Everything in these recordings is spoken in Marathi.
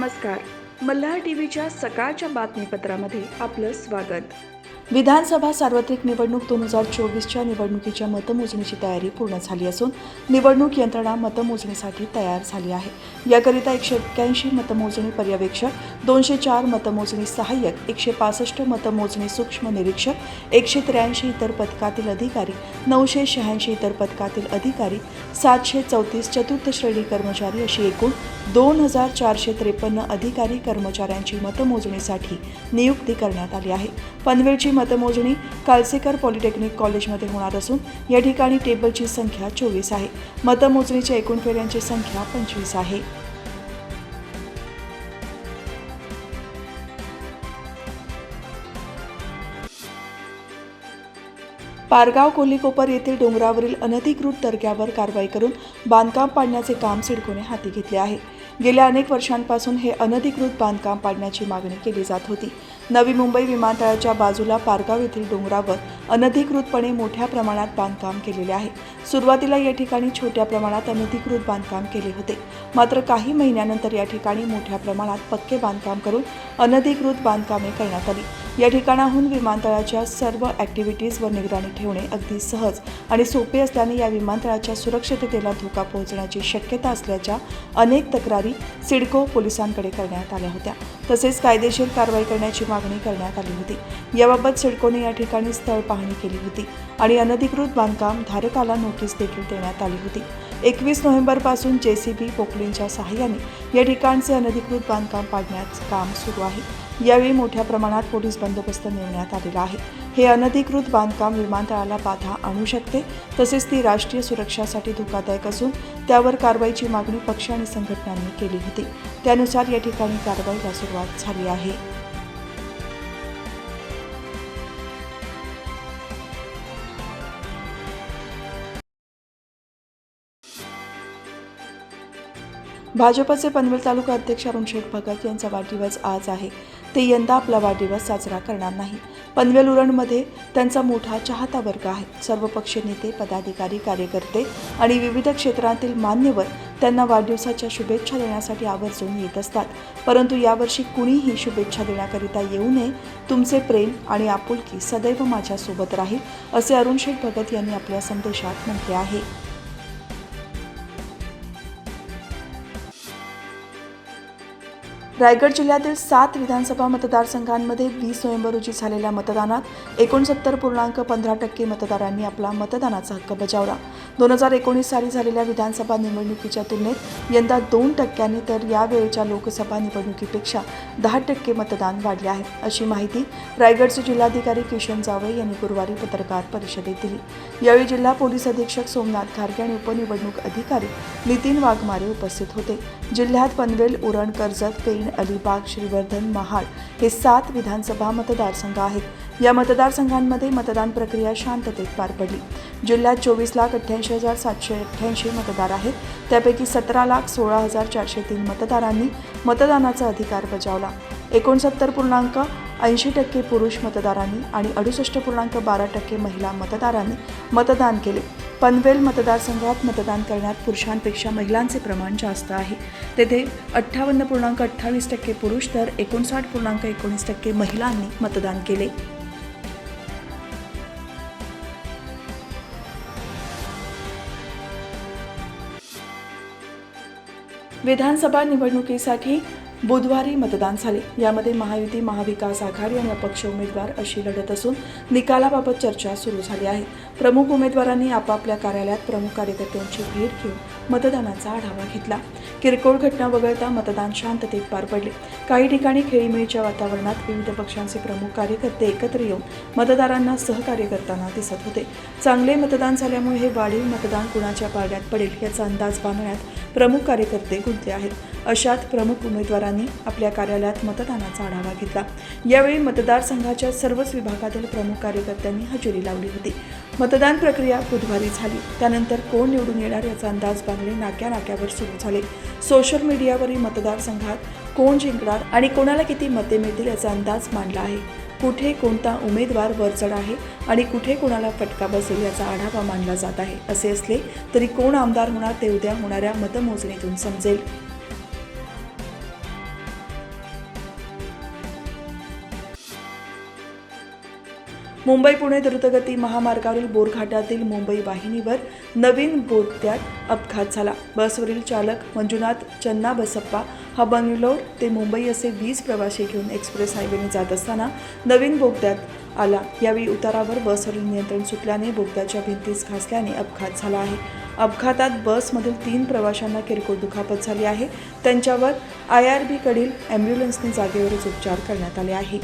नमस्कार. मल्हार टीव्हीच्या सकाळच्या बातमीपत्रामध्ये आपलं स्वागत. विधानसभा सार्वत्रिक निवडणूक 2024च्या निवडणुकीच्या मतमोजणीची तयारी पूर्ण झाली असून निवडणूक यंत्रणा मतमोजणीसाठी तयार झाली आहे. याकरिता 181 मतमोजणी पर्यवेक्षक, 204 मतमोजणी सहाय्यक, 165 मतमोजणी सूक्ष्म निरीक्षक, 183 इतर पथकातील अधिकारी, 986 इतर पथकातील अधिकारी, 734 चतुर्थ श्रेणी कर्मचारी अशी एकूण 2453 अधिकारी कर्मचाऱ्यांची मतमोजणीसाठी नियुक्ती करण्यात आली आहे. पनवेलची मतमोजणी कालसेकर पॉलिटेक्निक कॉलेजमध्ये होणार असून या ठिकाणी टेबलची संख्या 24 आहे. मतमोजणीच्या एकूण फेऱ्यांची संख्या 25 आहे. पारगाव कोल्हीकोपर येथील डोंगरावरील अनधिकृत दर्ग्यावर कारवाई करून बांधकाम पाडण्याचे काम सिडकोने हाती घेतले आहे. गेल्या अनेक वर्षांपासून हे अनधिकृत बांधकाम पाडण्याची मागणी केली जात होती. नवी मुंबई विमानतळाच्या बाजूला पारगाव येथील डोंगरावर अनधिकृतपणे मोठ्या प्रमाणात बांधकाम केलेले आहे. सुरुवातीला या ठिकाणी छोट्या प्रमाणात अनधिकृत बांधकाम केले होते. मात्र काही महिन्यानंतर या ठिकाणी मोठ्या प्रमाणात पक्के बांधकाम करून अनधिकृत बांधकामे करण्यात आली. या ठिकाणाहून विमानतळाच्या सर्व ॲक्टिव्हिटीजवर निगराणी ठेवणे अगदी सहज आणि सोपे असल्याने या विमानतळाच्या सुरक्षिततेला धोका पोहोचण्याची शक्यता असल्याच्या अनेक तक्रारी सिडको पोलिसांकडे करण्यात आल्या होत्या. तसेच कायदेशीर कारवाई करण्याची मागणी करण्यात आली होती. याबाबत सिडकोने या ठिकाणी स्थळ पाहणी केली होती आणि अनधिकृत बांधकाम धारकाला नोटीस देखील देण्यात आली होती. 21 नोव्हेंबरपासून JCB पोकलिनच्या सहाय्याने या ठिकाणचे अनधिकृत बांधकाम पाडण्याचे काम सुरू आहे. यावेळी मोठ्या प्रमाणात पोलीस बंदोबस्त नेमण्यात आलेला आहे. हे अनधिकृत बांधकाम विमानतळाला बाधा आणू शकते, तसेच ती राष्ट्रीय सुरक्षेसाठी धोकादायक असून त्यावर कारवाईची मागणी पक्ष आणि संघटनांनी केली होती. त्यानुसार या ठिकाणी कारवाईला सुरुवात झाली आहे. भाजपचे पनवेल तालुका अध्यक्ष अरुण शेठ भगत यांचा वाढदिवस आज आहे. ते यंदा आपला वाढदिवस साजरा करणार नाही. पनवेल उरणमध्ये त्यांचा मोठा चाहता वर्ग आहे. सर्वपक्षीय नेते, पदाधिकारी, कार्यकर्ते आणि विविध क्षेत्रातील मान्यवर त्यांना वाढदिवसाच्या शुभेच्छा देण्यासाठी आवर्जून येत असतात. परंतु यावर्षी कुणीही शुभेच्छा देण्याकरिता येऊ नये. तुमचे प्रेम आणि आपुलकी सदैव माझ्यासोबत राहील, असे अरुण शेठ भगत यांनी आपल्या संदेशात म्हटले आहे. रायगड जिल्ह्यातील 7 विधानसभा मतदारसंघांमध्ये 20 नोव्हेंबर रोजी झालेल्या मतदानात 69.15% मतदारांनी आपला मतदानाचा हक्क बजावला. 2019 साली झालेल्या विधानसभा निवडणुकीच्या तुलनेत यंदा 2% तर यावेळच्या लोकसभा निवडणुकीपेक्षा 10% मतदान वाढले आहे, अशी माहिती रायगडचे जिल्हाधिकारी किशन जावळे यांनी गुरुवारी पत्रकार परिषदेत दिली. यावेळी जिल्हा पोलीस अधीक्षक सोमनाथ घारगे आणि उपनिवडणूक अधिकारी नितीन वाघमारे उपस्थित होते. जिल्ह्यात पनवेल, उरण, कर्जत, पेण, अलिबाग, श्रीवर्धन, महाड हे 7 विधानसभा मतदारसंघ आहेत. या मतदारसंघांमध्ये मतदान प्रक्रिया शांततेत पार पडली. जिल्ह्यात 24,88,788 मतदार आहेत. त्यापैकी 17,16,403 मतदारांनी मतदानाचा अधिकार बजावला. 69.80% पुरुष मतदारांनी आणि 68.12% महिला मतदारांनी मतदान केले. पनवेल मतदारसंघात मतदान करण्यात पुरुषांपेक्षा महिलांचे प्रमाण जास्त आहे. तेथे 58.28% पुरुष तर 59.19% महिलांनी मतदान केले. विधानसभा निवडणुकीसाठी बुधवारी मतदान झाले. यामध्ये महायुती, महाविकास आघाडी आणि अपक्ष उमेदवार अशी लढत असून निकालाबाबत चर्चा सुरू झाली आहे. प्रमुख उमेदवारांनी आपापल्या कार्यालयात प्रमुख कार्यकर्त्यांची भेट घेऊन मतदानाचा आढावा घेतला. किरकोळ घटना वगळता मतदान शांततेत पार पडले. काही ठिकाणी खेळीमेळीच्या वातावरणात विविध पक्षांचे प्रमुख कार्यकर्ते एकत्र येऊन मतदारांना सहकार्य करताना दिसत होते. चांगले मतदान झाल्यामुळे हे वाढीव मतदान कुणाच्या पारड्यात पडेल याचा अंदाज बांधण्यात प्रमुख कार्यकर्ते गुंतले आहेत. अशात प्रमुख उमेदवारांनी आपल्या कार्यालयात मतदानाचा आढावा घेतला. यावेळी मतदारसंघाच्या सर्वच विभागातील प्रमुख कार्यकर्त्यांनी हजेरी लावली होती. मतदान प्रक्रिया बुधवारी झाली. त्यानंतर कोण निवडून येणार याचा अंदाज बांधणे नाक्यावर सुरू झाले. सोशल मीडियावरील मतदारसंघात कोण जिंकणार आणि कोणाला किती मते मिळतील याचा अंदाज मांडला आहे. कुठे कोणता उमेदवार वरचढ आहे आणि कुठे कोणाला फटका बसेल याचा आढावा मांडला जात आहे. असे असले तरी कोण आमदार होणार ते उद्या होणाऱ्या मतमोजणीतून समजेल. मुंबई पुणे द्रुतगती महामार्गावरील बोरघाटातील मुंबई वाहिनीवर नवीन बोगद्यात अपघात झाला. बसवरील चालक मंजुनाथ चन्ना बसप्पा हा बंगलोर ते मुंबई असे 20 प्रवासी घेऊन एक्सप्रेस हायवेने जात असताना नवीन बोगद्यात आला. यावेळी उतारावर बसवरील नियंत्रण सुटल्याने बोगद्याच्या भिंतीस घासल्याने अपघात झाला आहे. अपघातात बसमधील 3 प्रवाशांना किरकोळ दुखापत झाली आहे. त्यांच्यावर IRB कडील ॲम्ब्युलन्सने जागेवरच उपचार करण्यात आले आहे.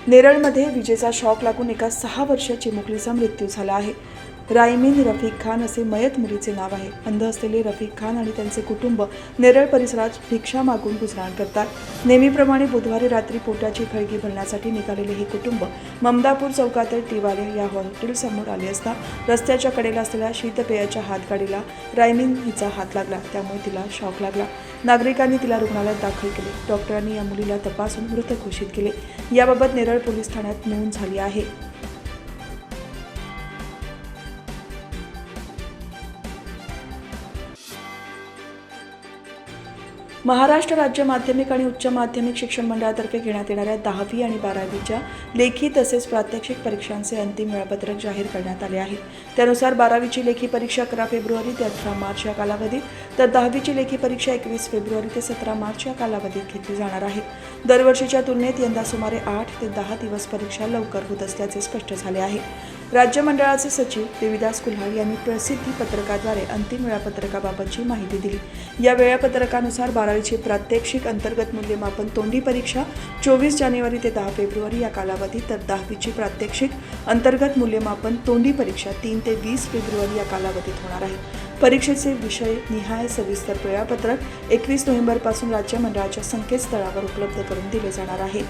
नेरळमध्ये विजेचा शॉक लागून एका 6 वर्षीय चिमुकलीचा मृत्यू झाला आहे. रायमीन रफिक खान असे मयत मुलीचे नाव आहे. अंध असलेले रफिक खान आणि त्यांचे कुटुंब नेरळ परिसरात भिक्षा मागून गुजराण करतात. नेहमीप्रमाणे बुधवारी रात्री पोटाची खळगी भरण्यासाठी निघालेले हे कुटुंब ममदापूर चौकातील टिवाले या हॉटेलसमोर आले असता रस्त्याच्या कडेला असलेल्या शीतपेयाच्या हातगाडीला रायमीन हिचा हात लागला. त्यामुळे तिला शॉक लागला. नागरिकांनी तिला रुग्णालयात दाखल केले. डॉक्टरांनी या मुलीला तपासून मृत घोषित केले. याबाबत नेरळ पोलीस ठाण्यात नोंद झाली आहे. महाराष्ट्र राज्य माध्यमिक आणि उच्च माध्यमिक शिक्षण मंडळातर्फे घेण्यात येणाऱ्या 10वी आणि 12वीच्या लेखी तसेच प्रात्यक्षिक परीक्षांचे अंतिम वेळापत्रक जाहीर करण्यात आले आहे. त्यानुसार 12वीची लेखी परीक्षा 11 फेब्रुवारी ते 18 मार्च या कालावधीत तर 10वीची लेखी परीक्षा 21 फेब्रुवारी ते 17 मार्च या कालावधीत घेतली जाणार आहे. दरवर्षीच्या तुलनेत यंदा सुमारे 8 ते 10 दिवस परीक्षा लवकर होत असल्याचे स्पष्ट झाले आहे. राज्य मंडळाचे सचिव देविदास कुल्हाड यांनी प्रसिद्धी पत्रकाद्वारे अंतिम वेळापत्रकाबाबतची माहिती दिली. या वेळापत्रकानुसार 12वीची प्रात्यक्षिक अंतर्गत मूल्यमापन तोंडी परीक्षा 24 जानेवारी ते 10 फेब्रुवारी या कालावधीत तर 10वीची प्रात्यक्षिक अंतर्गत मूल्यमापन तोंडी परीक्षा 3 ते 20 फेब्रुवारी या कालावधीत होणार आहे. परीक्षेचे विषय निहाय सविस्तर वेळापत्रक 21 नोव्हेंबरपासून राज्य मंडळाच्या संकेतस्थळावर उपलब्ध करून दिले जाणार आहे.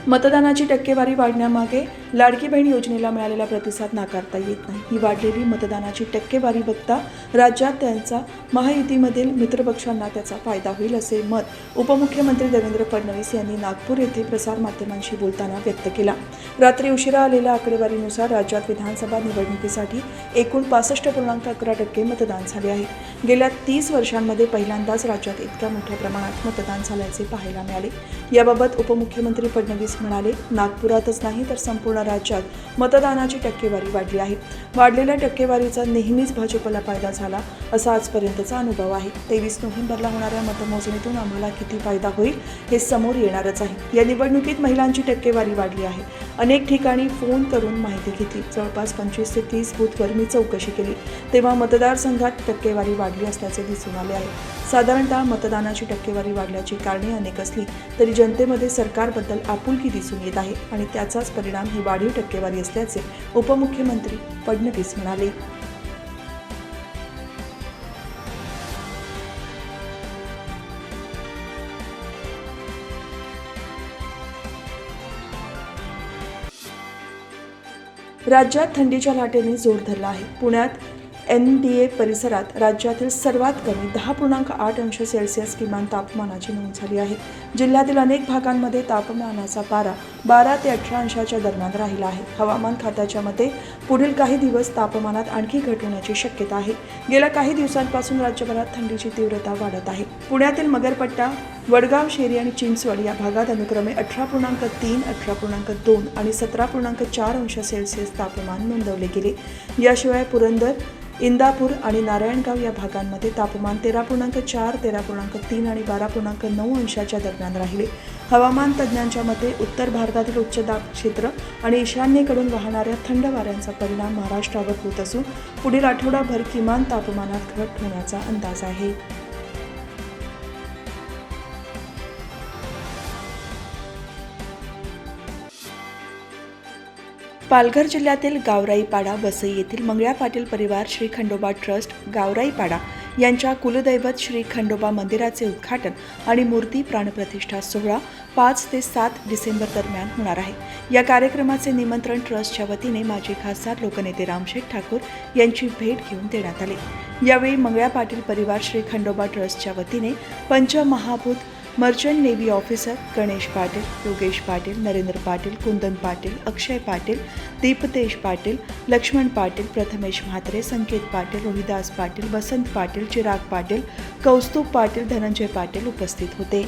मतदानाची टक्केवारी वाढण्यामागे लाडकी बहीण योजनेला मिळालेला प्रतिसाद नाकारता येत नाही. ही वाढलेली मतदानाची टक्केवारी बघता राज्यात त्यांचा महायुतीमधील मित्रपक्षांना त्याचा फायदा होईल असे मत उपमुख्यमंत्री देवेंद्र फडणवीस यांनी नागपूर येथे प्रसारमाध्यमांशी बोलताना व्यक्त केला. रात्री उशिरा आलेल्या आकडेवारीनुसार राज्यात विधानसभा निवडणुकीसाठी एकूण 65.11% मतदान झाले आहे. गेल्या 30 वर्षांमध्ये पहिल्यांदाच राज्यात इतक्या मोठ्या प्रमाणात मतदान झाल्याचे पाहायला मिळाले. याबाबत उपमुख्यमंत्री फडणवीस म्हणाले, नागपुरातच नाही तर संपूर्ण राज्यात मतदानाची टक्केवारी वाढली आहे. वाढलेल्या टक्केवारीचा नेहमीच भाजपला फायदा झाला असा आजपर्यंतचा अनुभव आहे. 23 नोव्हेंबरला होणाऱ्या मतमोजणीतून आम्हाला किती फायदा होईल हे समोर येणारच आहे. या निवडणुकीत महिलांची टक्केवारी वाढली आहे. अनेक ठिकाणी फोन करून माहिती घेतली. जवळपास 25 ते 30 बूथवर मी चौकशी केली तेव्हा मतदारसंघात टक्केवारी वाढली असल्याचे दिसून आले आहे. साधारणतः मतदानाची टक्केवारी वाढल्याची कारणे अनेक असली तरी जनतेमध्ये सरकारबद्दल आपुलकी दिसून येत आहे आणि त्याचाच परिणाम ही वाढीव टक्केवारी असल्याचे उपमुख्यमंत्री फडणवीस म्हणाले. राज्यात थंडीच्या लाटेने जोर धरला आहे. पुण्यात NDA परिसरात राज्यातील सर्वात कमी 10.8 अंश सेल्सिअस किमान तापमानाची नोंद झाली आहे. जिल्ह्यातील अनेक भागांमध्ये तापमानाचा पारा 12 ते 18 अंशाच्या दरम्यान राहिला आहे. हवामान खात्याच्या मते पुढील काही दिवस तापमानात आणखी घट होण्याची शक्यता आहे. गेल्या काही दिवसांपासून राज्यभरात थंडीची तीव्रता वाढत आहे. पुण्यातील मगरपट्टा, वडगाव, शेरी आणि चिंचवड या भागात अनुक्रमे 18.3, 18.2 आणि 17.4 अंश सेल्सिअस तापमान नोंदवले गेले. याशिवाय पुरंदर, इंदापूर आणि नारायणगाव या भागांमध्ये तापमान 13.4, 13.3 आणि 12.9 अंशाच्या दरम्यान राहिले. हवामान तज्ज्ञांच्या मते उत्तर भारतातील उच्चदाब क्षेत्र आणि ईशान्येकडून वाहणाऱ्या थंड वाऱ्यांचा परिणाम महाराष्ट्रावर होत असून पुढील आठवडाभर किमान तापमानात घट होण्याचा अंदाज आहे. पालघर जिल्ह्यातील गावराईपाडा वसई येथील मंगळ्या पाटील परिवार श्री खंडोबा ट्रस्ट गावराईपाडा यांच्या कुलदैवत श्री खंडोबा मंदिराचे उद्घाटन आणि मूर्ती प्राणप्रतिष्ठा सोहळा 5 ते 7 डिसेंबर दरम्यान होणार आहे. या कार्यक्रमाचे निमंत्रण ट्रस्टच्या वतीने माजी खासदार लोकनेते रामशेठ ठाकूर यांची भेट घेऊन देण्यात आले. यावेळी मंगळ्या पाटील परिवार श्री खंडोबा ट्रस्टच्या वतीने पंचमहाभूत merchant navy officer Ganesh Patil, Yogesh Patil, Narendra Patil, Kundan Patil, Akshay Patil, Deeptesh Patil, Laxman Patil, Prathamesh Mhatre, Sanket Patil, Rohidas Patil, Vasant Patil, Chirag Patil, Kaustubh Patil, Dhananjay Patil उपस्थित होते.